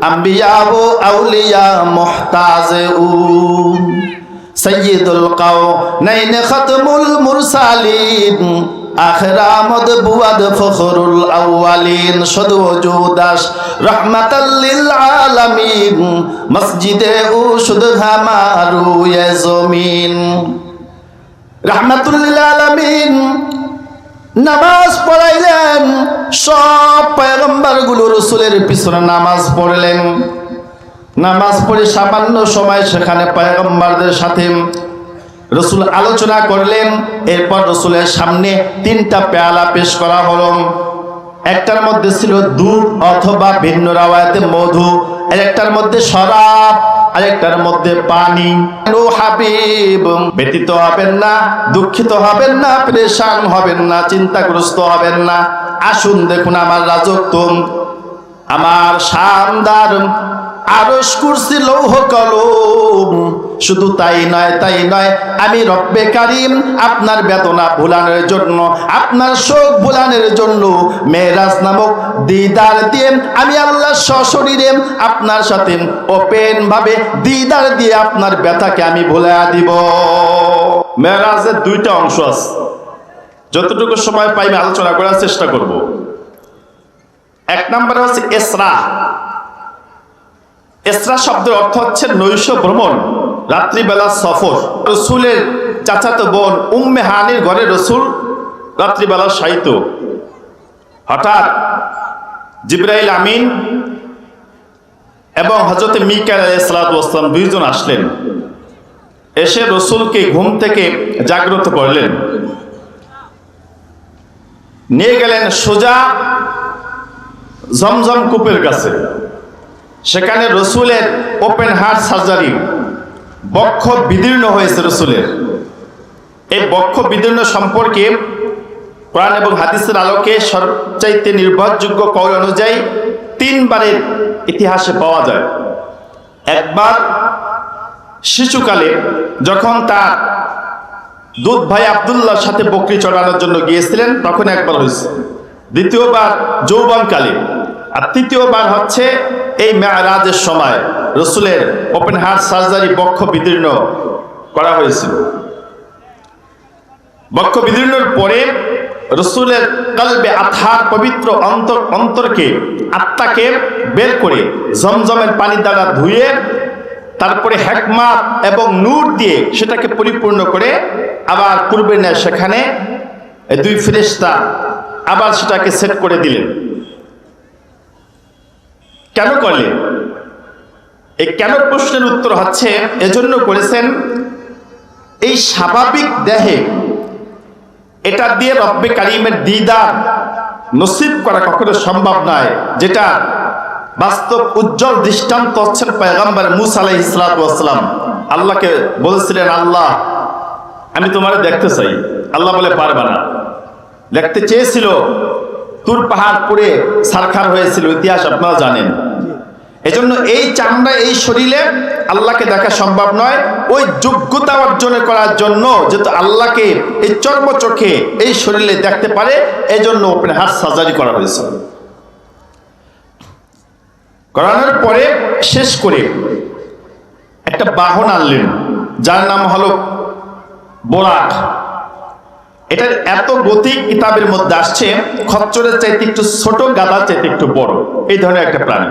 আম্বিয়া ও আউলিয়া মুহতাজউন সাইয়্যিদুল কাওনাইন খাতমুল মুরসালিন আখির আমদ বুয়াদ ফখরুল আউয়ালিন শুধু ওজুদাস রাহমাতাল লিল আলামিন মসজিদে উশুদ হামারু ইয়া জমিন রাহমাতুল লিল আলামিন নামাজ পড়াইলেন সব পয়গম্বরগুলো রাসূলের পিছনে নামাজ পড়লেন নামাজ পড়ে সামান্য সময় সেখানে পয়গম্বরদের সাথে রাসূল আলোচনা করলেন এরপর রাসূলের সামনে তিনটা পেয়ালা পেশ করা হলো একটার মধ্যে ছিল দুধ অথবা ভিন্ন রাওয়ায়াতে মধু আরেকটার মধ্যে শরাব আরেকটার মধ্যে পানি ও হাবিব ব্যতীত হবেন না দুঃখিত হবেন না পরেশান হবেন না চিন্তাগ্রস্ত হবেন না আসুন দেখুন আমার রাজত্ব আমার শানদার আরশ কুরসি লৌহ কলম শুধু তাই নয় আমি রব্বে কারীম আপনার বেদনা ভুলানোর জন্য আপনার শোক ভুলানোর জন্য মেরাজ নামক দিদার দিয়ে আমি আল্লাহ সশরীরে আপনার সাথে ওপেন ভাবে দিদার দিয়ে আপনার ব্যথাকে আমি ভুলাইয়া দিব। মেরাজের দুইটা অংশ আছে, যতটুকু সময় পাই আমি আলোচনা করার চেষ্টা করব। এক নম্বরে হচ্ছে ইসরা। ইসরা শব্দের অর্থ হচ্ছে নৈশ ভ্রমণ, রাত্রিবেলা সফর। রসুলের চাচাতো বোন উম্মে হানির ঘরে রসুল রাত্রিবেলা শায়িত। হঠাৎ জিবরাইল আমিন এবং হযরত মিকাইল আলাইহিস সালাতু ওয়াস সালাম দুইজন আসলেন, এসে রসুলকে ঘুম থেকে জাগ্রত করলেন, নিয়ে গেলেন সোজা জমজম কূপের কাছে। সেখানে রসুলের ওপেন হার্ট সার্জারি, বক্ষ বিদীর্ণ হয়েছে রসুলের। এই বক্ষ বিদীর্ণ সম্পর্কে কোরআন এবং হাদিসের আলোকে সবচাইতে নির্ভরযোগ্য কওল অনুযায়ী তিনবারের ইতিহাসে পাওয়া যায়। একবার শিশুকালে যখন তার দুধ ভাই আব্দুল্লাহর সাথে বকরি চড়ানোর জন্য গিয়েছিলেন তখন একবার হয়েছে, দ্বিতীয়বার যৌবনকালে, আর তৃতীয়বার হচ্ছে এই মেরাজের সময় রসুলের ওপেন হার্ট সার্জারি, বক্ষ বিদীর্ণ করা হয়েছিল। বক্ষ বিদীর্ণের পরে রসুলের কলবে আথার পবিত্র অন্তরকে আত্মাকে বের করে জমজমের পানি দ্বারা ধুয়ে তারপরে হিকমত এবং নূর দিয়ে সেটাকে পরিপূর্ণ করে আবার পূর্বে নেয় সেখানে দুই ফেরেশতা আবার সেটাকে সেট করে দিলেন। কেন করলেন? এই কেন প্রশ্নের উত্তর হচ্ছে এজন্য করেছেন, এই স্বাভাবিক দেহে এটা দিয়ে রব্বে কারীমের দিদার নসিব করা কখনো সম্ভব নয়, যেটা বাস্তব উজ্জ্বল দৃষ্টান্ত হচ্ছেন পয়গম্বর মুসা আলাইহিস সালাতু ওয়াস সালাম। আল্লাহকে বলেছিলেন, আল্লাহ আমি তোমারে দেখতে চাই। আল্লাহ বলে পারবে না। দেখতে চেয়েছিল, তুর পাহাড় পুড়ে ছারখার হয়েছিল, ইতিহাস আপনারা জানেন। এজন্য এই চামড়া এই শরীরে আল্লাহকে দেখা সম্ভব নয়। ওই যোগ্যতা অর্জন করার জন্য যেহেতু আল্লাহকে এই চর্ম চোখে এই শরীরে দেখতে পারে, এজন্য ওপেন হার্ট সার্জারি করা হয়েছে। করানোর পরে শেষ করে একটা বাহন আনলেন, যার নাম হলো বোরাক। এটার এত গতি কিতাবের মধ্যে আসছে, খচ্চরের চাইতে একটু ছোট, গাধার চাইতে একটু বড়, এই ধরনের একটা প্রাণী।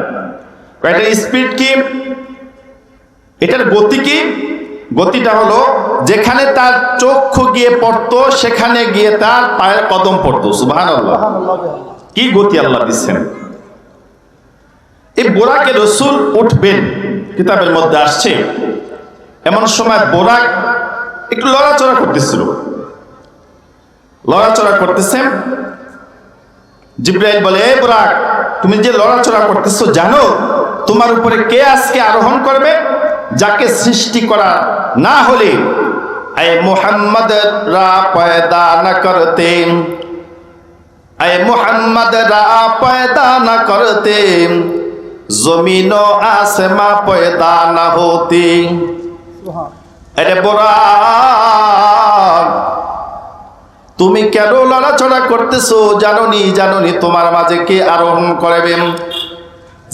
এটার স্পিড কি, এটার গতি কি? গতিটা হলো যেখানে তার চক্ষু গিয়ে পড়তো সেখানে গিয়ে তার পায়ের কদম পড়তো। সুবহানাল্লাহ, কি গতি আল্লাহ দিচ্ছেন। এই বোরাকে রসুল উঠবেন, কিতাবের মধ্যে আসছে। এমন সময় বোরাক একটু লড়াচড়া করতেছিল, লড়াচড়া করতেছেন। জিবরাইল বলে, এ বোরাক, তুমি যে লড়াচড়া করতেছো জানো তোমার উপরে কে আজকে আরোহণ করবে? যাকে সৃষ্টি করা না হলে এ মুহাম্মদ রা পয়দা না করতে, এ মুহাম্মদ রা পয়দা না করতে, জমিন ও আসমা পয়দা না হতে। আরে বোরাক, তুমি কেন লড়াচড়া করতেছো? জানোনি তোমার মাঝে কে আরোহণ করবেন?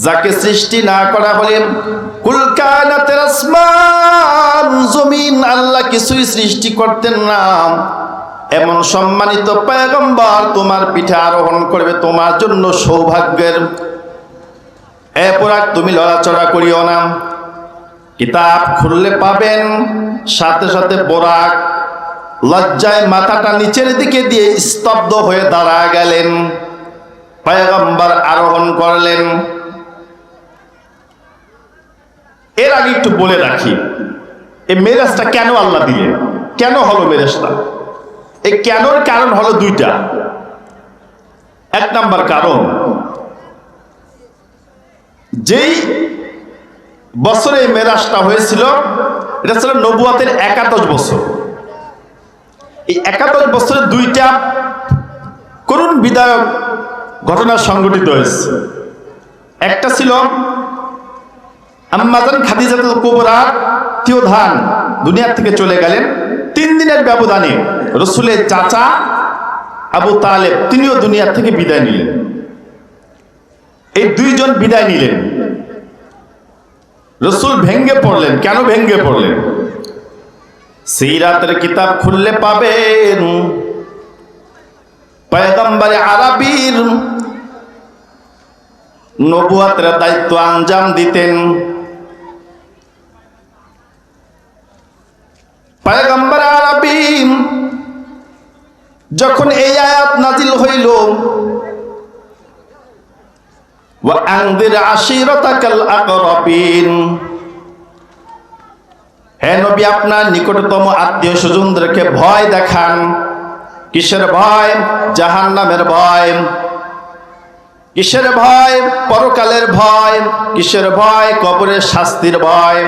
যাকে সৃষ্টি না করা হলে কুল কায়নাতের আসমান জমিন আল্লাহ কিছুই সৃষ্টি করতেন না, এমন সম্মানিত পয়গম্বর তোমার পিঠে আরোহণ করবে তোমার জন্য সৌভাগ্যের। এরপর তুমি লড়াচড়া করিও না, কিতাব খুললে পাবেন সাথে সাথে বোরাক লজ্জায় মাথাটা নিচের দিকে দিয়ে স্তব্ধ হয়ে দাঁড়ায় গেলেন। পয়গম্বর আরোহণ করলেন। এর আগে একটু বলে রাখি, এই মেরাজটা কেন আল্লাহ দিলেন, কেন হলো মেরাজটা? এই কেনর কারণ হলো দুইটা। এক নাম্বার কারণ, যেই বছরে এই মেরাজটা হয়েছিল এটা ছিল নবুয়তের 71 বছর। এই 71 বছরে দুইটা করুণ বিদায়ক ঘটনা সংঘটিত হয়েছে। একটা ছিল আম্মা জান খাদিজাতুল কুবরা তিওধান দুনিয়া থেকে চলে গেলেন। 3 দিনের ব্যবধানে রাসূলের চাচা আবু তালেব তিনিও দুনিয়া থেকে বিদায় নিলেন। এই দুইজন বিদায় নিলেন, রাসূল ভেঙ্গে পড়লেন। কেন ভেঙ্গে পড়লেন? সিরাতের কিতাব খুললে পাবেন পয়গম্বর আরবীর নবুয়তের দায়িত্ব আঞ্জাম দিতেন। পয়গম্বর আরবী যখন এই আয়াত নাজিল হইল, ওয়া আনদির আশিরাতাকাল আকরাবিন, হে নবী আপনার নিকটতম আত্মীয় স্বজনদেরকে ভয় দেখান। কিসের ভয়? জাহান্নামের ভয়। কিসের ভয়? পরকালের ভয়। কিসের ভয়? কবরের শাস্তির ভয়।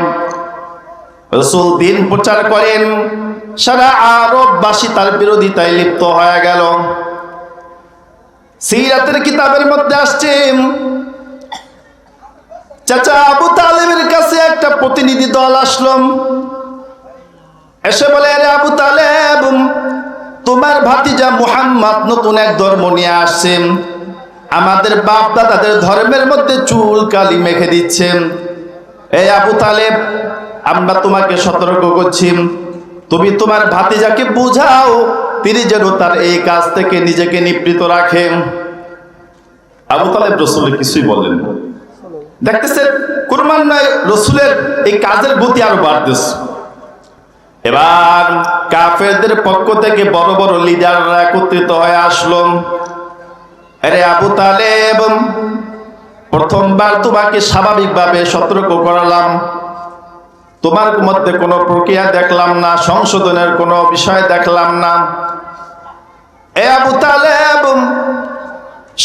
রাসূল দিন প্রচার করেন, সারা আরববাসী তার বিরোধিতায় লিপ্ত হয়ে গেল। সিরাতের কিতাবের মধ্যে আসছে চাচা আবু তালেবের কাছে একটা প্রতিনিধি দল আসলো, এসে বলে, আরে আবু তালেব, তোমার ভাতিজা মুহাম্মদ নতুন এক ধর্ম নিয়ে আসছেন, আমাদের বাপ দাদাদের ধর্মের মধ্যে চুল কালি মেখে দিচ্ছেন। এই আবু তালেব, আমরা তোমাকে সতর্ক করছি, তুমি তোমার ভাতিজাকে বুঝাও তিনি যেন তার এই কাজ থেকে নিজেকে নিবৃত রাখেন। আবু তালেব রাসূলের কিছুই বললেন না। দেখতেছেন কুরবান নয়, রাসূলের এই কাজের গতি আরো বাড়তেছে। এবার কাফেরদের পক্ষ থেকে বড় বড় লিডাররা একত্রিত হয়ে আসলো। আরে আবু তালেব, প্রথমবার তোমাকে স্বাভাবিকভাবে সতর্ক করালাম, তোমার মধ্যে কোনো প্রক্রিয়া দেখলাম না, সংশোধনের কোনো বিষয় দেখলাম না। এ আবু তালেব,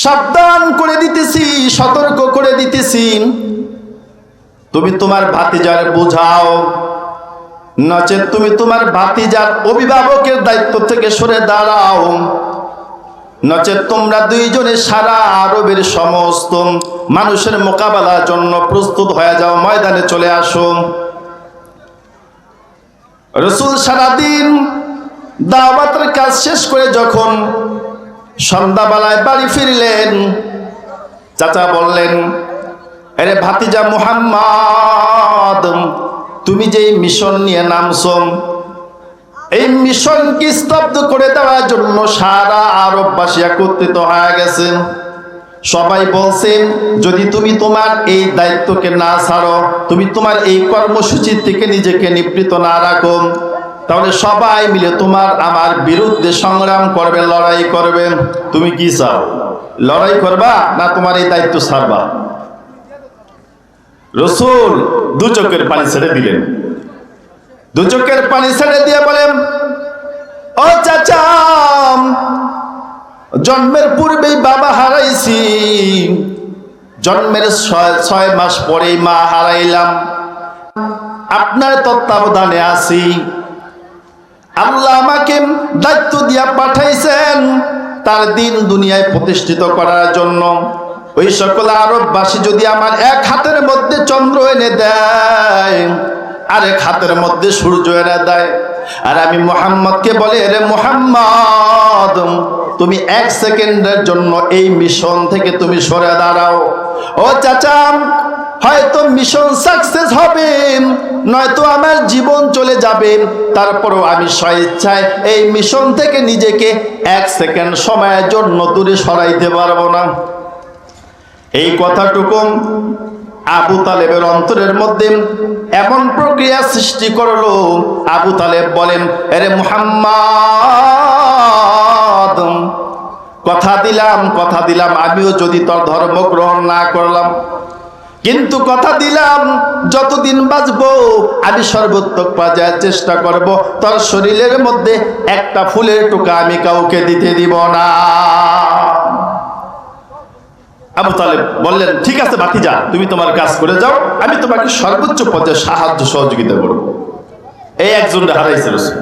সাবধান করে দিতেছি, সতর্ক করে দিতেছি, তুমি তোমার ভাতিজার বুঝাও, নচেত তুমি তোমার ভাতিজার অভিভাবকের দায়িত্ব থেকে সরে দাঁড়াও, নচেত তোমরা দুইজনে সারা আরবের সমস্ত মানুষের মোকাবেলার জন্য প্রস্তুত হয়ে যাও, ময়দানে চলে আসো। রাসূল সারাদিন দাওয়াতের কাজ শেষ করে যখন সন্ধ্যাবেলায় বাড়ি ফিরলেন, চাচা বললেন, আরে ভাতিজা মুহাম্মদ, তুমি যে মিশন নিয়ে নামছো, এই মিশনকে স্তব্ধ করে দেওয়ার জন্য সারা আরববাসী একত্রিত হয়ে গেছে। সবাই বলছেন, যদি তুমি তোমার এই দায়িত্বকে না ছাড়ো, তুমি তোমার এই কর্মসূচির থেকে নিজেকে নিবৃত না রাখো, তাহলে সবাই মিলে তোমার আমার বিরুদ্ধে সংগ্রাম করবে, লড়াই করবে। তুমি কি চাও? লড়াই করবা না তোমার এই দায়িত্ব ছাড়বা? রাসূল দু চোখের পানি ছেড়ে দিলেন। দু চোখের পানি ছেড়ে দিয়ে বলেন, ও চাচা, জন্মের পূর্বেই বাবা হারাইছি, জন্মের 6 মাস পরেই মা হারাইলাম, আপনার তত্ত্বাবধানে আছি। আল্লাহ আমাকে দায়িত্ব দিয়া পাঠাইছেন তার দিন দুনিয়ায় প্রতিষ্ঠিত করার জন্য। ওই সকল আরববাসী যদি আমার এক হাতের মধ্যে চন্দ্র এনে দেয়, আরেক হাতের মধ্যে সূর্য এনে দেয়, আর আমি মুহাম্মদকে বলে, রে মুহাম্মদ, তুমি 1 সেকেন্ডের জন্য এই মিশন থেকে তুমি সরে দাঁড়াও। ও চাচা, হয়তো মিশন সাকসেস হবে, নয়তো আমার জীবন চলে যাবে, তারপরও আমি স্বেচ্ছায় এই মিশন থেকে নিজেকে 1 সেকেন্ড সময়ের জন্য দূরে সরাইতে পারবো না। এই কথাটুকু আবু তালেবের অন্তরের মধ্যে এমন প্রক্রিয়া সৃষ্টি করলো। আবু তালেব বলেন, আরে মুহাম্মদ, কথা দিলাম আমিও যদি তোর ধর্ম গ্রহণ না করলাম, কিন্তু কথা দিলাম যতদিন বাঁচবো আমি সর্বোত্তম পর্যায়ে চেষ্টা করব তোর শরীরের মধ্যে একটা ফুলের টুকা আমি কাউকে দিতে দিব না। আবু তালেব বললেন, ঠিক আছে ভাতিজা, তুমি তোমার কাজ করে যাও, আমি তোমাকে সর্বোচ্চ পর্যায়ে সাহায্য সহযোগিতা করব। এই একজন হারাইছে রাসূল।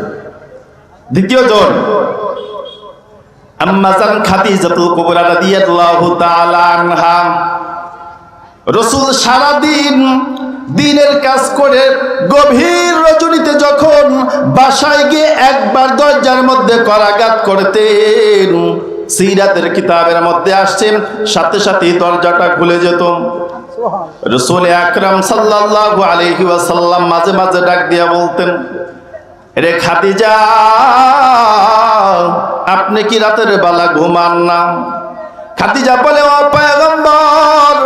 দ্বিতীয় জন আম্মা জান খাদিজাতুল কুবরা রাদিয়াল্লাহু তাআলা আনহা। রাসূল সারা দিনের কাজ করে গভীর রজনীতে যখন বাসায় গিয়ে একবার দরজার মধ্যে করাঘাত করতেন, সিরাতের কিতাবের মধ্যে আসছে সাথে সাথে দরজাটা খুলে যেত। রাসূল আকরাম সাল্লাল্লাহু আলাইহি ওয়াসাল্লাম মাঝে মাঝে ডাক দিয়া বলতেন, রে খাদিজা, আপনি কি রাতের বেলা ঘুমান না? খাদিজা বলে, ও পয়গম্বর,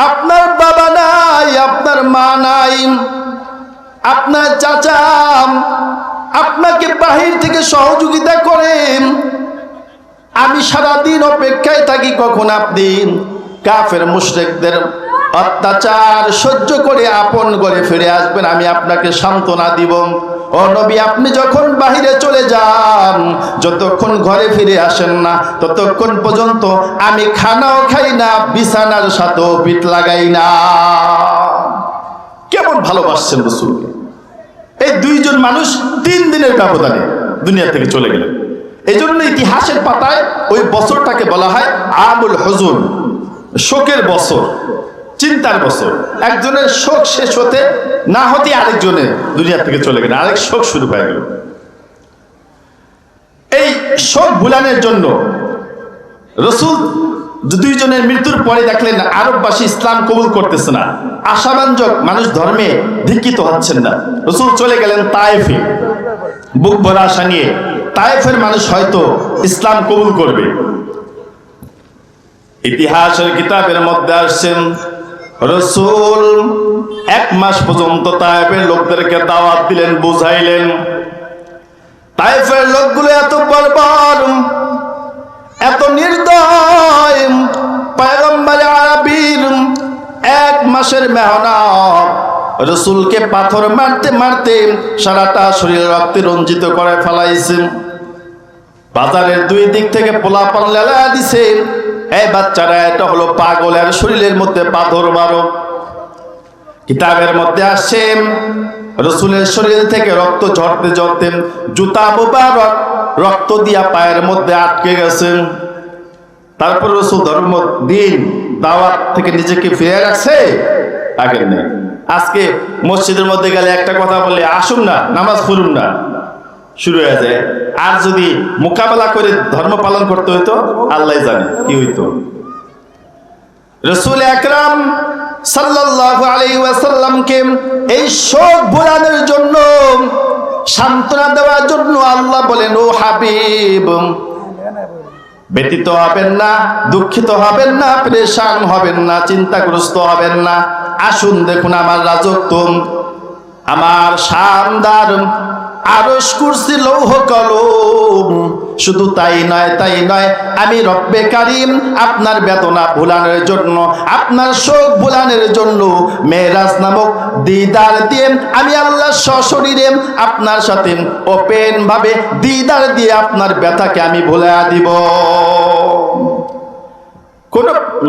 আপনার বাবা নাই, আপনার মা নাই, আপনার চাচা আপনাকে বাহির থেকে সহযোগিতা করেন, আমি সারাদিন অপেক্ষায় থাকি কখন আপনি কাফের মুশরিকদের অত্যাচার সহ্য করে আপন ঘরে ফিরে আসবেন, আমি আপনাকে সান্ত্বনা দিব। ও নবী, আপনি যখন বাহিরে চলে যান, যতক্ষণ ঘরে ফিরে আসেন না ততক্ষণ পর্যন্ত আমি খানাও খাই না, বিছানার সাথেও পিঠ লাগাই না। কেমন ভালোবাসছেন রাসূলকে। এই দুইজন মানুষ 3 দিনের ব্যবধানে দুনিয়া থেকে চলে গেলেন। এই জন্য ইতিহাসের পাতায় ওই বছরটাকে বলা হয় আমুল হুজুন, শোকের বছর, চিন্তার বছর। একজনের শোক শেষ হতে না হতে আরেকজনের দুনিয়া থেকে চলে গেলেন, আরেক শোক শুরু হয়ে গেল। এই শোক ভুলানোর জন্য রাসূল দুইজনের মৃত্যুর পরে দেখলেন আরববাসী ইসলাম কবুল করতেছে না, আশাব্যঞ্জক মানুষ ধর্মে দীক্ষিত হচ্ছেন না। রাসূল চলে গেলেন তায়েফে, বুক ভরা আশা নিয়ে। তায়েফের মানুষ হয়তো ইসলাম কবুল করবে। ইতিহাসের কিতাবের মধ্যে আসছেন রাসূল 1 মাস পর্যন্ত তায়েফের লোকদেরকে দাওয়াত দিলেন, বুঝাইলেন। তায়েফের লোকগুলো এত বর্বর, এত নির্দয়, পয়গম্বর আরবীর 1 মাসের মেহনত রাসূলকে পাথর মারতে মারতে সারাটা শরীর রক্তে রঞ্জিত করে ফেলাইছে। বাজারের 2 দিক থেকে পোলাপান লেলা দিছে, এই বাচ্চারা এটা হলো পাগলের শরীরের মধ্যে পাথর মারো। কিতাবের মধ্যে আসছে রাসূলের শরীর থেকে রক্ত ঝরতে ঝরতে জুতা মুবারক রক্ত দিয়া পায়ের মধ্যে আটকে গেছে। তারপর রাসূল ধর্ম দিন দাওয়াত থেকে নিজেকে ফিরে রাখছে, আগের নেই। আজকে মসজিদের মধ্যে গেলে একটা কথা বললে, আসুন না নামাজ পড়ুন না, শুরু হয়ে যায়। আর যদি মোকাবেলা করে ধর্ম পালন করতে হইতো, আল্লাহ জানে কি হইতো। রাসূল আকরাম সাল্লাল্লাহু আলাইহি ওয়াসাল্লামকে এই শোক ভোলানোর জন্য, সান্ত্বনা দেওয়ার জন্য আল্লাহ বলেন, ও হাবিব, ব্যতীত হবেন না, দুঃখিত হবেন না, পেরেশান হবেন না, চিন্তাগ্রস্ত হবেন না। আসুন দেখুন আমার রাজত্ব, আমার শানদার আরশ কুরসি লৌহ কলম। শুধু তাই নয়, আমি রব্বে কারীম আপনার বেদনা ভুলানোর জন্য, আপনার শোক ভুলানোর জন্য মেরাজ নামক দিদার দিয়ে আমি আল্লাহ সশরীরে আপনার সাথে ওপেন ভাবে দিদার দিয়ে আপনার ব্যথাকে আমি ভুলিয়ে দিব। কোন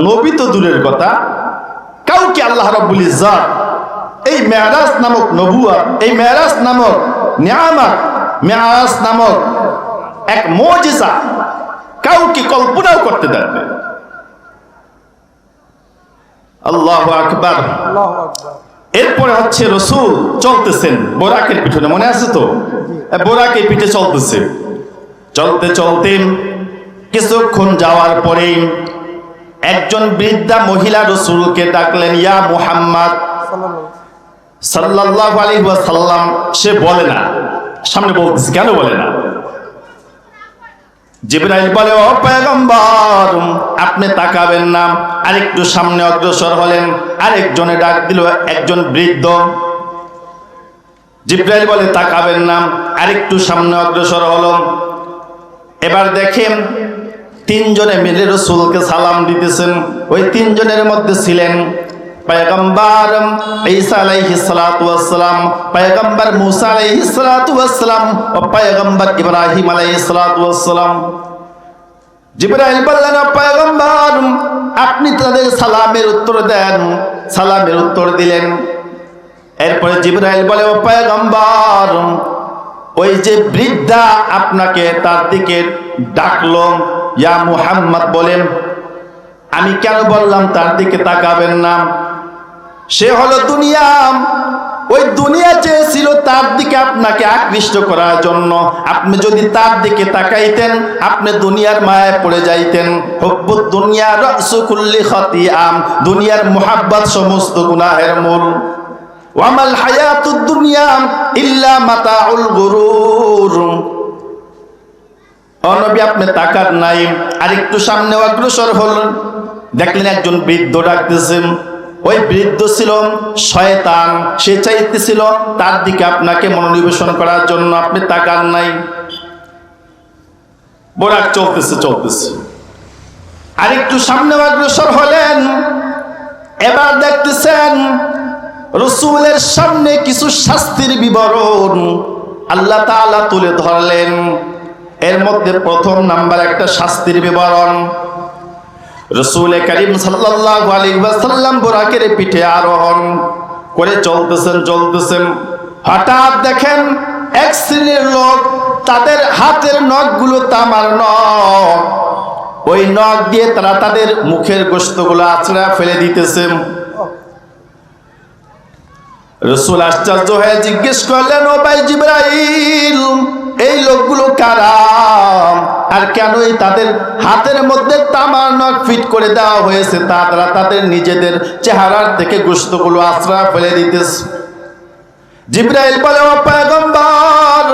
নবী তো দূরের কথা, কাউকে আল্লাহ রাব্বুল ইজ্জত এই মেরাজ নামক নবুয়ত, এই মেরাজ নামক নিয়ামত, মেরাজ নামক এক মুজিজা কাউকে কল্পনাও করতে দেন না। আল্লাহু আকবার। এরপরে হচ্ছে রসুল চলতেছেন বোরাকের পিছনে, মনে আছে তো? বোরাকের পিঠে চলতেছে, চলতে চলতে কিছুক্ষণ যাওয়ার পরে একজন বৃদ্ধা মহিলা রসুলকে ডাকলেন, ইয়া মুহাম্মদ সাল্লাল্লাহু আলাইহি ওয়াসাল্লাম। সে বলে না, সামনে বলতেছে, কেন বলে না? জিবরাইল বলে, ও পয়গম্বর আপনি তাকাবেন না। আরেকটু সামনে অগ্রসর হলেন, আরেকজনে ডাক দিল, একজন বৃদ্ধ। জিবরাইল বলে, তাকাবেন না। আরেকটু সামনে অগ্রসর হলো। এবার দেখেন তিনজনে মিলে রাসূলকে সালাম দিতেছেন। ওই তিনজনের মধ্যে ছিলেন পয়গম্বর ঈসা আলাইহিস সালাতু ওয়াস সালাম, পয়গম্বর মুসা আলাইহিস সালাতু ওয়াস সালাম ও পয়গম্বর ইব্রাহিম আলাইহিস সালাতু ওয়াস সালাম। জিবরাইল বললেন, পয়গম্বর আপনি তাদের সালামের উত্তর দেন। সালামের উত্তর দিলেন। এরপরে জিবরাইল বলে, ও পয়গম্বর ওই যে বৃদ্ধা আপনাকে তার দিকে ডাকলো, ইয়া মুহাম্মদ বলেন, আমি কেন বললাম তার দিকে তাকাবেন না? সে হলো দুনিয়া। ওই দুনিয়া চেয়েছিল তার দিকে আপনাকে আকৃষ্ট করার জন্য। আপনি যদি তার দিকে তাকাইতেন, আপনি দুনিয়ার মায়ায় পড়ে যাইতেন। হুব্বুদ দুনিয়া রাসু কুল্লি খাতিয়াম, দুনিয়ার মুহাব্বত সমস্ত গুনাহের মূল। ওয়ামাল হায়াতুদ দুনিয়া ইল্লা মাতাউল গুরুর। ও নবী আপনি তাকার নাই। আরেকটু সামনে অগ্রসর হলেন, দেখলেন একজন বৃদ্ধ ডাকতেছেন। ওই বৃদ্ধ ছিল শয়তান, সে চাইতেছিল তার দিকে আপনাকে মনোনিবেশন করার জন্য, আপনি তাকান নাই। বোরাক চলতেছে চলতেছে, আরেকটু সামনে অগ্রসর হলেন। এবার দেখতেছেন রাসূলের সামনে কিছু শাস্তির বিবরণ আল্লাহ তাআলা তুলে ধরলেন। এর মধ্যে প্রথম নাম্বার একটা শাস্তির বিবরণ। রাসূল করিম সাল্লাল্লাহু আলাইহি ওয়াসাল্লাম বোরাকের পিঠে আরোহণ করে চলতেছেন। হঠাৎ দেখেন এক শ্রেণীর লোক, তাদের হাতের নখগুলো তামার নখ। ওই নখ দিয়ে তারা তাদের মুখের গোশতগুলো আঁচড়া ফেলে দিতেছে। রাসূল আশ্চর্য হয়ে জিজ্ঞেস করলেন, ও ভাই জিবরাইল এই লোকগুলো কারা? আর কেনই তাদের হাতের মধ্যে তামার নখ ফিট করে দেওয়া হয়েছে? তারা তাদের নিজেদের চেহারার থেকে গোশতগুলো আঁচড়া ফেলে দিতেছে। জিবরাইল বলে, ও পয়গম্বর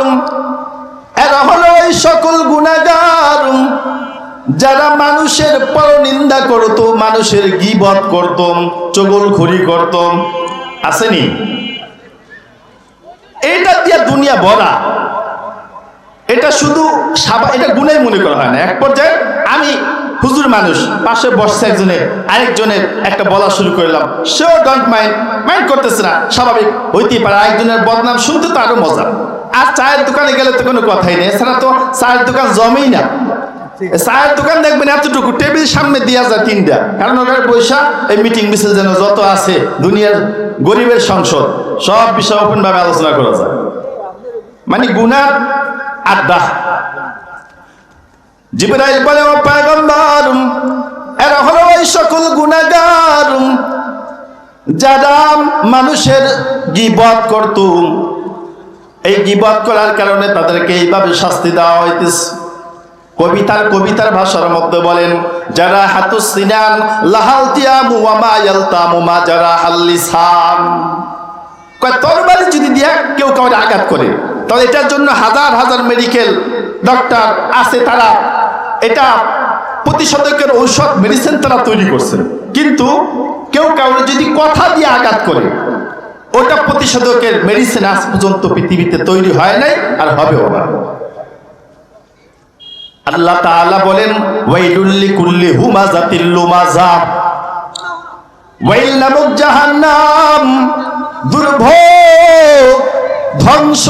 এরা হলো ওই সকল গুনাহগার যারা মানুষের পরনিন্দা করত, মানুষের গীবত করত, চগলখড়ি করত। আসেনি? এটা দিয়ে দুনিয়া ভরা। এটা শুধু এটা গুনাহ মনে করা হয় না। এক পর্যায়ে আমি হুজুর মানুষ, পাশে বসছে আরেকজনের একটা বলা শুরু করলাম, সেও ডোন্ট মাইন্ড করতেছে না, স্বাভাবিক হইতেই পারে। আরেকজনের বদনাম শুনতে তো আরো মজা। আর চায়ের দোকানে গেলে তো কোনো কথাই নেই, এছাড়া তো চায়ের দোকান জমেই না। চায়ের দোকান দেখবেন এতটুকু, টেবিল সামনে দিয়া যায় তিনটা, কারণ ওখানে পয়সা এই মিটিং মিছিল যেন যত আছে দুনিয়ার গরিবের সংসদ সব বিষয় ওপেন ভাবে আলোচনা করা যায়। মানে গুনাহ আড্ডা। জিবরাইল বলে, ও পয়গম্বর এরা হলো ওই সকল গুনাহগার যারা মানুষের গীবত করত। এই গীবত করার কারণে তাদেরকে এইভাবে শাস্তি দেওয়া হইতেছে। কবিতার ভাষার মধ্যে বলেন, যারা হাতুস সিনান লাহাল তিয়ামু ওয়া মা ইয়ালতামু মা যারা আল-লিসান। কয় তরবারি যদি দিয়া কেউ কাউকে আঘাত করে, তাহলে এটার জন্য হাজার হাজার মেডিকেল ডক্টর আছে, তারা এটা প্রতিষেধকের ঔষধ মেডিসিন তারা তৈরি করছে। কিন্তু কেউ কাউকে যদি কথা দিয়ে আঘাত করে, ওটা প্রতিষেধকের মেডিসিন আজ পর্যন্ত পৃথিবীতে তৈরি হয় নাই, আর হবেও না। আল্লাহ তাআলা বলেন, ওয়াইলুল লিকুল্লি হুমাযাতিল লুমাযা। ওয়াইল নামক জাহান্নাম, দুর্ভোগ ধ্বংস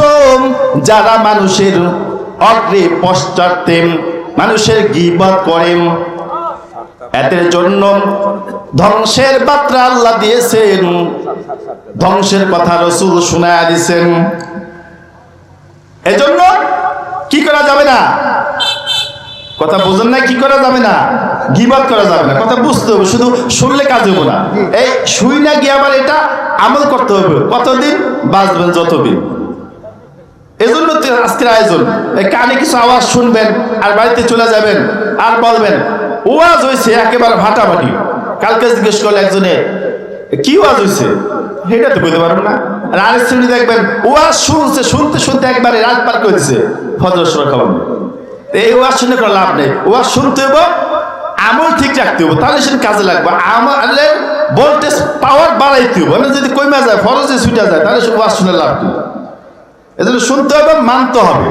যারা মানুষের অগ্রে পশ্চাতে মানুষের গীবত করেন, এদের জন্য ধ্বংসের বার্তা আল্লাহ দিয়েছেন। ধ্বংসের কথা রাসূল শোনায়া দিয়েছেন। এজন্য কি করা যাবে না? কথা বুঝেন না? কি করা যাবে না? গীবত করা যাবে না, কথা বুঝতে হবে, শুধু শুনলে কাজ হবে না। এই শুই না গিয়ে আবার এটা আমল করতে হবে। কতদিন বাঁচবেন? যতদিন। এজন্য আজকের আয়োজন, কানে কিছু আওয়াজ শুনবেন আর বাড়িতে চলে যাবেন আর বলবেন ওয়াজ হয়েছে একেবারে ফাটাফাটি। কালকে জিজ্ঞেস করলে একজনে কি ওয়াজ হয়েছে, এটা তো বলতে পারবো না। আর আরেক শ্রেণী দেখবেন ওয়াজ শুনছে, শুনতে শুনতে একবারে রাত পার করে দিছে ফজর সময় খাবার। এই ওয়াজ শুনে কোনো লাভ নেই। ওয়াজ শুনতে হবে, আমল ঠিক রাখতে হবে, তাহলে সেটা কাজে লাগবে। আমলের ভোল্টেজ পাওয়ার বাড়াইতে হবে। মানে যদি কমে যায়, ফরজে ছুটে যায়, তাহলে ওয়াজ শুনে লাভ নেই। এজন্য শুনতে হবে, মানতে হবে।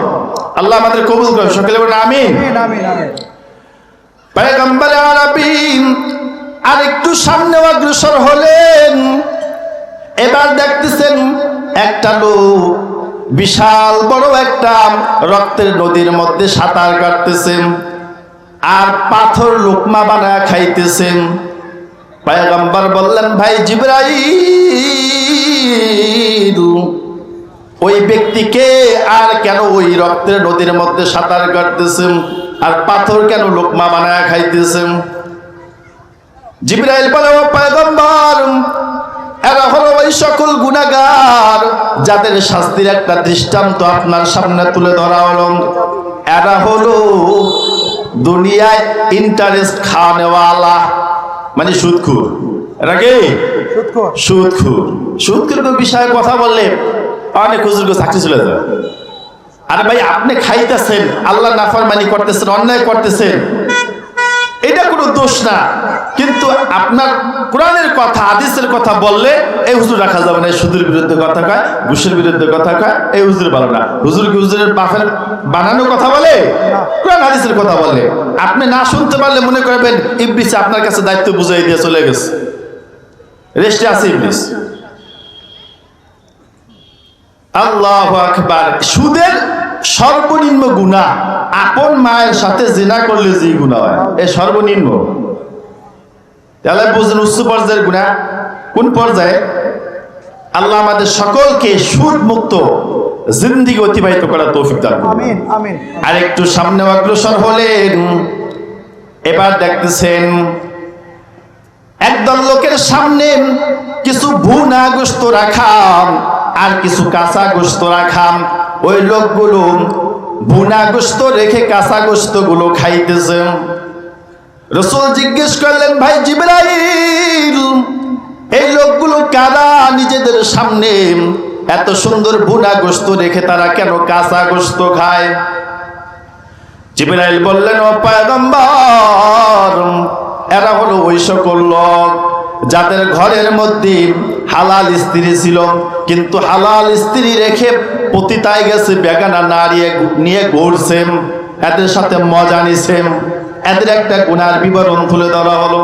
আল্লাহ আমাদের কবুল করেন, সকলে বলেন আমিন। পয়গম্বর আরবী আর একটু সামনে অগ্রসর হলেন। এবার দেখতেছেন একটা লোক বিশাল বড় একটা রক্তের নদীর মধ্যে সাঁতার কাটতেছেন আর পাথর লোকমা বানায় খাইতেছেন। পয়গম্বর বললেন, ভাই জিবরাইল, ওই ব্যক্তিকে আর কেন ওই রক্তের নদীর মধ্যে সাঁতার কাটতেছেন আর পাথর কেন লোকমা বানায় খাইতেছেন? জিবরাইল বলে, ও পয়গম্বর, এরা হলো ওই সকল গুনাহগার যাদের শাস্তির একটা দৃষ্টান্ত আপনার সামনে তুলে ধরা হলো। এরা হলো দুনিয়ায় ইন্টারেস্ট খাওয়ানেওয়ালা, মানে সুদখোর। এরা কি সুদখোর? সুদখোর বিষয়ে কথা বললে অনেক হুজুরকে চাকরি চলে যায়। আরে ভাই, আপনি খাইতেছেন, আল্লাহ নাফরমানি করতেছেন, অন্যায় করতেছেন, এটা কোনো দোষ না। কিন্তু আপনার কোরআনের কথা, হাদিসের কথা বললে এই হুজুর রাখা যাবে না। সুদের বিরুদ্ধে কথা কয়, ঘুষের বিরুদ্ধে কথা কয়, এই হুজুর ভালো না। হুজুর কি হুজুরের বাপের বানানো কথা বলে? কোরআন হাদিসের কথা বলে। আপনি না শুনতে পারলে মনে করবেন ইবলিস আপনার কাছে দায়িত্ব বুঝাই দিয়ে চলে গেছে, রেস্টে আছে ইবলিস। আল্লাহু আকবার। সুদের সর্বনিম্ন গুনাহ আপন মায়ের সাথে জিনা করলে যে গুনাহ হয়, এ সর্বনিম্ন। তাহলে বুঝুন উচ্চ পর্যায়ের গুনাহ কোন পর্যায়ে। আল্লাহ আমাদের সকলকে সুদ মুক্ত জিন্দেগি অতিবাহিত করার তৌফিক দান করুন, আমিন আমিন। আর একটু সামনে অগ্রসর হলেন। এবার দেখতেছেন একদল লোকের সামনে কিছু ভুনা গোশত রাখা আর কিছু কাঁচা গোশত রাখা। ওই লোকগুলো ভুনা গোশত রেখে কাঁচা গোশত গুলো খাইতেছে। রাসূল জিজ্ঞেস করলেন, ভাই জিবরাইল, এই লোকগুলো কারা? নিজেদের সামনে এত সুন্দর ভুনা গোশত রেখে তারা কেন কাঁচা গোশত খায়? জিবরাইল বললেন, ও পয়গম্বর, এরা হলো ওই সকল লোক যাদের ঘরের মধ্যে হালাল স্ত্রী ছিল, কিন্তু হালাল স্ত্রী রেখে পতিতায় গেছে, বেগানা নারী নিয়ে ঘুরছেন, এদের সাথে মজা নিছেন। এদের একটা গুনার বিবরণ তুলে ধরা হলো।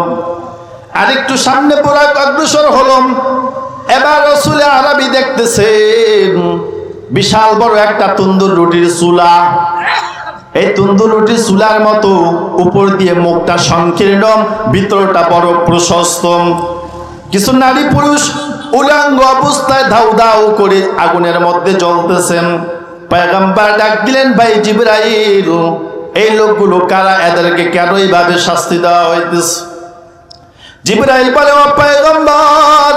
আরেকটু সামনে পুরা অগ্রসর হলো। এবার রাসূল আরবী দেখতেছেন বিশাল বড় একটা তন্দুর রুটির চুলা। এই তন্দুর রুটির চুলার মতো, উপর দিয়ে মুখটা সংকীর্ণ, ভিতরটা বড় প্রশস্ত। কিছু নারী পুরুষ উলঙ্গ অবস্থায় ধাউ ধাউ করে আগুনের মধ্যে জ্বলতেছেন। পয়গম্বর ডাক দিলেন, ভাই জিবরাইল, এই লোকগুলো কারা? এদেরকে কেন এইভাবে শাস্তি দেওয়া হইতেছে? জিবরাইল বলে, ও পয়গম্বর,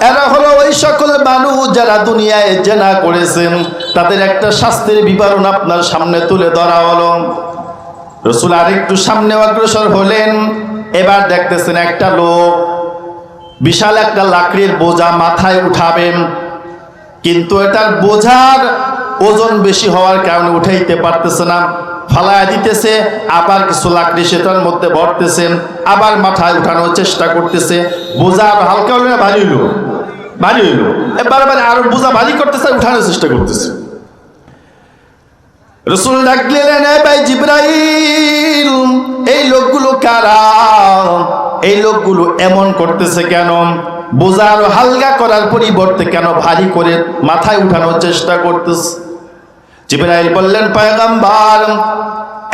এরা হলো ওই সকল মানুষ যারা দুনিয়ায় জেনা করেছেন, তাদের একটা শাস্তির বিবরণ আপনার সামনে তুলে ধরা হলো। রাসূল আরেকটু সামনে অগ্রসর হলেন। এবার দেখতেছেন একটা লোক বিশাল একটা লাকড়ির বোঝা মাথায় উঠাবেন, কিন্তু এটার বোঝার ওজন বেশি হওয়ার কারণে উঠাইতে পারতেছে না, ফালায় দিতেছে। আবার কিছু লাকড়ি সেটার মধ্যে ভরতেছেন, আবার মাথায় উঠানোর চেষ্টা করতেছে। বোঝা হালকা হলো না ভারী হইলো, ভারী হইলো, বারবার আরো বোঝা ভারী করতেছে, উঠানোর চেষ্টা করতেছে। রাসূল ডাকলেন, ভাই জিবরাইল, এই লোকগুলো কারা? এই লোকগুলো এমন করতেছে কেন? বোঝা আরো হালকা করার পরিবর্তে কেন ভারী করে মাথায় উঠানোর চেষ্টা করতেছে? জিবরাইল বললেন, পয়গম্বর,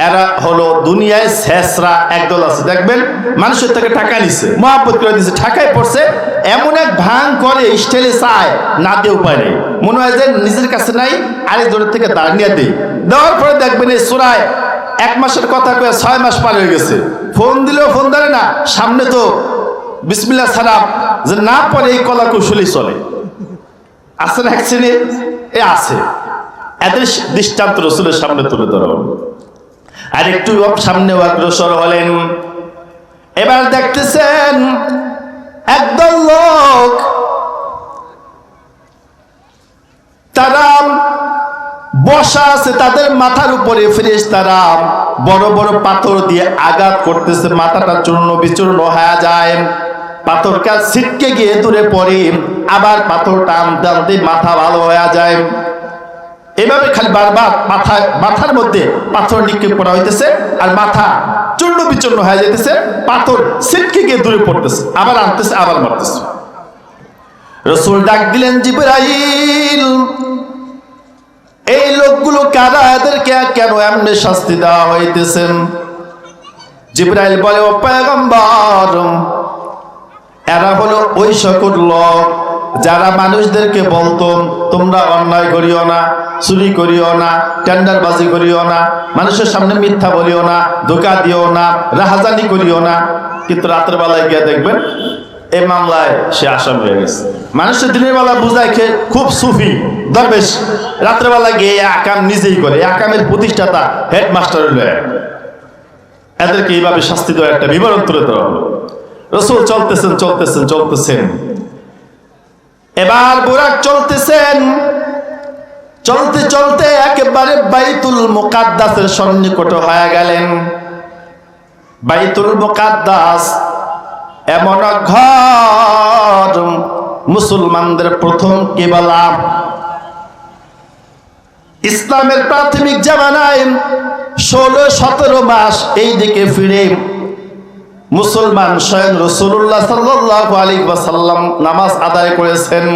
এরা হলো দুনিয়ায় শেষরা একদল আছে, দেখবেন মানুষের থেকে টাকা নিছে, মহব্বত করে দিচ্ছে, ঠাকায় পড়ছে, এমন এক ভাঙ করে স্টাইলে চায়, না দিয়ে উপায় নেই, মনে হয় যে নিজের কাছে নাই, আরেকজনের থেকে দাঁড় নিয়ে দেয়। দেওয়ার পরে দেখবেন এই চোরায় 1 মাসের কথা কয়ে 6 মাস পার হয়ে গেছে, ফোন দিলেও ফোন ধরে না। সামনে তো বিসমিল্লাহ সালাম যে না পরে এই কলা কৌশলী চলে। আছে না এক শ্রেণী? এ আছে। এদের দৃষ্টান্ত রসুলের সামনে তুলে ধরা হলো। আর একটু সামনে অগ্রসর হলেন। এবার দেখতেছেন একদল লোক, তারা বসা আছে, তাদের মাথার উপরে ফেরেশতারা বড় বড় পাথর দিয়ে আঘাত করতেছে, মাথাটা চূর্ণ বিচূর্ণ হয়ে যায়, পাথরটা ছিটকে গিয়ে দূরে পড়ে, আবার পাথরটা আনতে আনতে মাথা ভালো হয়ে যায়। এভাবে খালি বারবার মাথার মধ্যে পাথর নিক্ষেপ করা হইতেছে, আর মাথা চূর্ণ বিচূর্ণ হয়ে যাইতেছে, পাথর ছিটকে গিয়ে দূরে পড়তেছে, আবার আনতেছে, আবার মারতেছে। রাসূল ডাক দিলেন, জিবরাইল, এই লোকগুলো কারা? এদেরকে কেন এমনি শাস্তি দেওয়া হইতেছে? জিবরাইল বলে, ও পয়গম্বর, এরা হলো ওই সকল লোক যারা মানুষদেরকে বলতো তোমরা অন্যায় করিও না, চুরি করিও না, টেন্ডারবাজি করিও না, মানুষের সামনে মিথ্যা বলিও না, ধোঁকা দিও না, রাহাজানি করিও না। কিন্তু রাতের বেলায় গিয়ে দেখবেন এই মামলায় সে আসামি হয়ে গেছে। মানুষের দিনের বেলা বুঝায় খুব সুফি দরবেশ, রাতের বেলা গিয়ে আকাম নিজেই করে। আকামের প্রতিষ্ঠাতা হেডমাস্টার হইল। এদেরকে এইভাবে শাস্তি দেওয়ার একটা বিবরণ তুলে ধরা হলো। রাসূল চলতেছেন। এবার বুরাক চলতেছেন, চলতে একেবারে বাইতুল মুকাদ্দাসের সন্নিকট হয়ে গেলেন। বাইতুল মুকাদ্দাস এমন ঘর, মুসলমানদের প্রথম কিবলা। ইসলামের প্রাথমিক জামানায় 16-17 মাস এই দিকে ফিরে মুসলমান স্বয়ং রাসূলুল্লাহ সাল্লাল্লাহু আলাইহি ওয়াসাল্লাম নামাজ আদায় করেছেন।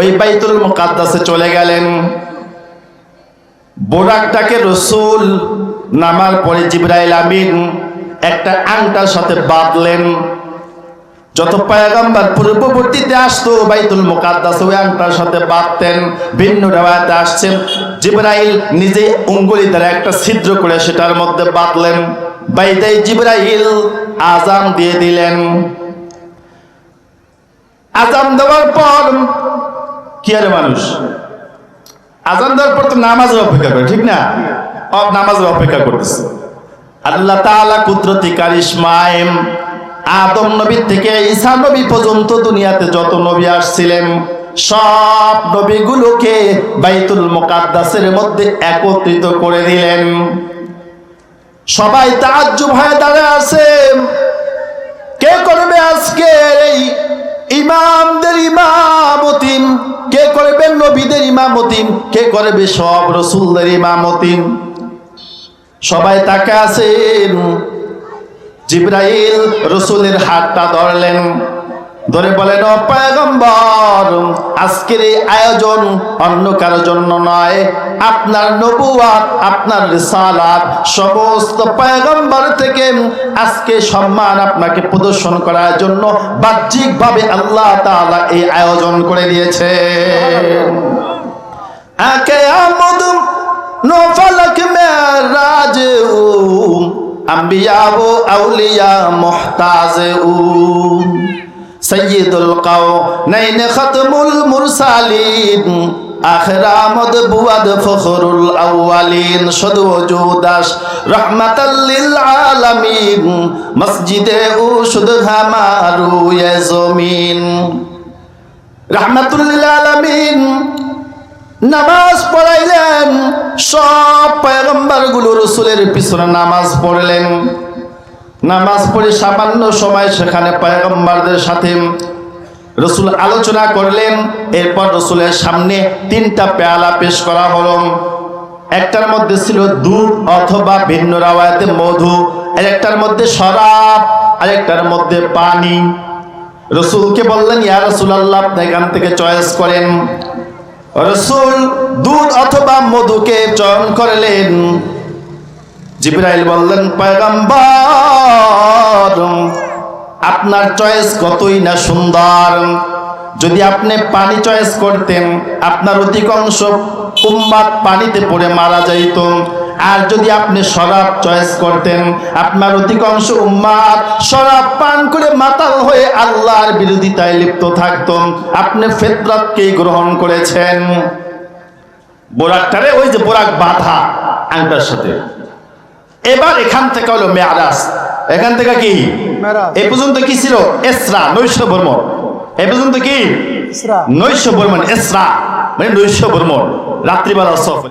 ওই বাইতুল মুকাদ্দাসে চলে গেলেন। বোরাকটাকে রাসূল নামার পরে জিবরাইল আমিন একটা আংটার সাথে বাঁধলেন। যত পয়গম্বর পূর্ববর্তীতে আসতো বাইতুল মুকাদ্দাসে ওই আংটার সাথে বাঁধতেন। ভিন্ন রিওয়ায়াতে আসছেন জিবরাইল নিজে উঙ্গুলি দ্বারা একটা ছিদ্র করে সেটার মধ্যে বাঁধলেন। বাইদাই জিবরাইল আযান দিয়ে দিলেন। আযান দেওয়ার পর কি আর মানুষ আযান দেওয়ার পর তো নামাজের অপেক্ষা করে, ঠিক না? নামাজের অপেক্ষা করতেছে। আল্লাহ তাআলা কুদরতি কারিশমায় আদম নবী থেকে ঈসা নবী পর্যন্ত দুনিয়াতে যত নবী আসছিলেন সব নবীগুলোকে বাইতুল মুকাদ্দাসের মধ্যে একত্রিত করে দিলেন। সবাই তাআজ্জুব হয়ে দাঁড়িয়ে আছে, কে করবে আজকে এই ইমামদের ইমামতি? কে করবে নবীদের ইমামতি? কে করবে সব রাসূলদের ইমামতি? সবাই তাকে আছেন। জিবরাইল রাসূলের হাতটা ধরলেন, ধরে বলেন, ও পয়গম্বর, আজকের এই আয়োজন অন্য কারো জন্য নয়, আপনার নবুয়ত, আপনার রিসালাত সমস্ত পয়গম্বর থেকে আজকে সম্মান আপনাকে প্রদর্শন করার জন্য বাহ্যিকভাবে আল্লাহ তাআলা এই আয়োজন করে দিয়েছেন। কিয়ামত নো ফলক মেরাজ আম্বিয়া ও আউলিয়া মুহতাজ সৈয়দুল কাওনাইন খতমুল মুরসালিন আখির আমদ বুয়াদ ফখরুল আউয়ালিন শুধু ওজুদাস রাহমাতাল লিল আলামিন মসজিদে ও শুধু হামারু ইয়া জমিন। রাহমাতুল লিল আলামিন নামাজ পড়াইলেন। সব পয়গম্বরগুলো রাসূলের পিছনে নামাজ পড়লেন। নামাজ পড়ে সামান্য সময় সেখানে পয়গম্বরদের সাথে রাসূল আলোচনা করলেন। এরপর রাসূলের সামনে 3টা পেয়ালা পেশ করা হলো। একটার মধ্যে ছিল দুধ অথবা ভিন্ন রাওয়ায়াতে মধু, আর একটার মধ্যে শরাব, আর একটার মধ্যে পানি। রাসূলকে বললেন, ইয়া রাসূলুল্লাহ, আপনি এখান থেকে চয়েস করেন। রাসূল দুধ অথবা মধুকে চয়ন করলেন। জিবরাইল বললেন, পয়গম্বর, আপনার চয়েস কতই না সুন্দর। যদি আপনি পানি চয়েস করতেন আপনার অধিকাংশ উম্মত পানিতে পড়ে মারা যাইত। আর যদি আপনি শরাব চয়েস করতেন, আপনার অধিকাংশ উম্মাত শরাব পান করে মাতাল হয়ে আল্লাহর বিরোধিতায় লিপ্ত থাকতেন। আপনি ফিতরাতকেই গ্রহণ করেছেন। বোরাকটারে ওই যে বোরাক বাঁধা আংটার সাথে। এবার এখান থেকে হলো মেয়ারাজ। এখান থেকে কি এই পর্যন্ত কি ছিল? ইসরা, নৈশ ভ্রমণ। এই পর্যন্ত কি নৈশ ভ্রমণ, ইসরা মানে নৈশ ভ্রমণ, রাত্রিবেলা সফর।